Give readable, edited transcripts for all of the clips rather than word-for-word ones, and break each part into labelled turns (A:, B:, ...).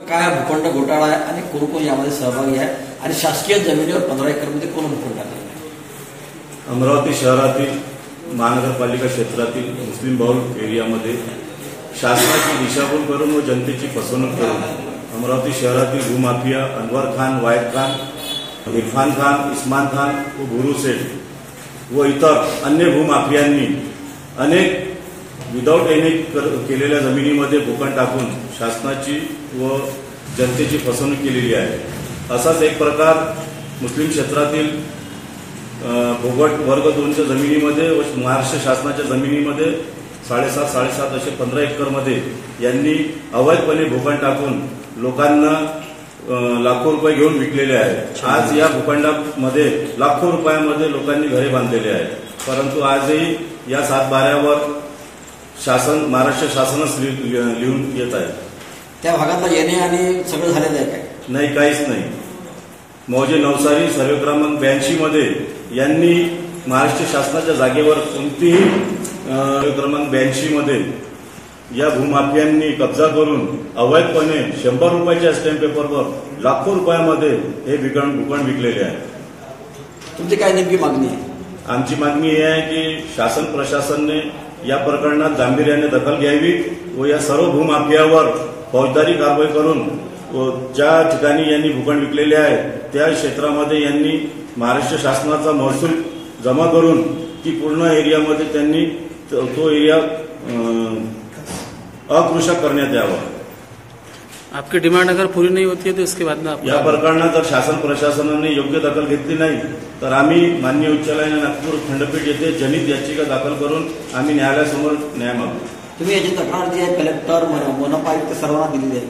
A: काय भूखंड घोटाळा आहे आणि कोण कोण यामध्ये सहभागी आहे आणि शासकीय जमिनीवर 15 एकरमध्ये कोण भूखंड टाकले?
B: अमरावती शहरातील महानगरपालिका क्षेत्रातील मुस्लिम बहुल एरियामध्ये शासनाची दिशाभूल करून व जनतेची फसवणूक करून अमरावती शहरातील भूमाफिया अनवर खान, वायद खान, इरफान खान, इस्मान खान व गुरु सेठ व इतर अन्य भूमाफियांनी अनेक विदाऊट एनी केलेल्या जमिनीमध्ये भूखंड टाकून शासनाची व जनतेची फसवणूक केलेली आहे। असाच एक प्रकार मुस्लिम क्षेत्रातील भोगट वर्ग 2च्या जमिनीमध्ये व महाराष्ट्र शासनाच्या जमिनीमध्ये 7.5 असे 15 एकरमध्ये यांनी अवैधपणे भूखंड टाकून लोकांना लाखो रुपये घेऊन विकलेले आहेत। आज या भूखंडामध्ये लाखो रुपयामध्ये लोकांनी घरे बांधलेले आहेत, परंतु आजही या 7/12वर महाराष्ट्र शासनच लिहून येत आहे।
A: त्या भागात येणे आणि सगळं झालेलं आहे काय?
B: नाही, काहीच नाही। मौजे नवसारी सर्वे क्रमांक 82 मध्ये यांनी महाराष्ट्र शासनाच्या जागेवर कोणतीही सर्वे क्रमांक 82 मध्ये या भूमाफियांनी कब्जा करून अवैधपणे 100 रुपयाच्या स्टॅम्प पेपरवर लाखो रुपयामध्ये हे भूखंड विकलेले आहे।
A: तुमची काय नेमकी मागणी आहे? आमची
B: मागणी ही आहे की शासन प्रशासनाने या प्रकरणात गांभीर्याने दखल घ्यावी व या सर्व भूमाफियावर फौजदारी कारवाई करून व ज्या ठिकाणी यांनी भूखंड विकलेले आहे त्या क्षेत्रामध्ये यांनी महाराष्ट्र शासनाचा महसूल जमा करून की पूर्ण एरियामध्ये त्यांनी तो एरिया अकृषक करण्यात यावा।
C: आपकी डिमांड अगर पूरी नहीं होती है तो इसके बाद में
B: या प्रकरणात जर शासन प्रशासनाने योग्य दखल घेतली नाही तर आम्ही माननीय उच्च न्यायालय नागपूर खंडपीठ येथे जनहित याचिका दाखल करून आम्ही न्यायालयासमोर न्याय मागू।
A: तुम्ही याची तक्रार जी आहे कलेक्टर, मनपा आयुक्त सर्वांना दिलेली आहे?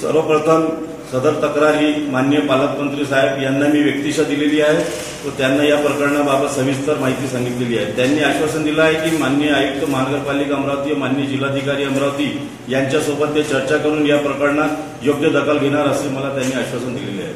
B: सर्वप्रथम सदर तक्रार ही माननीय पालकमंत्री साहेब यांना मी व्यक्तिशः दिलेली आहे व त्यांना या प्रकरणाबाबत सविस्तर माहिती सांगितलेली आहे। त्यांनी आश्वासन दिलं आहे की माननीय आयुक्त महानगरपालिका अमरावती व माननीय जिल्हाधिकारी अमरावती यांच्यासोबत ते चर्चा करून या प्रकरणात योग्य दखल घेणार असे मला त्यांनी आश्वासन दिलेले आहे।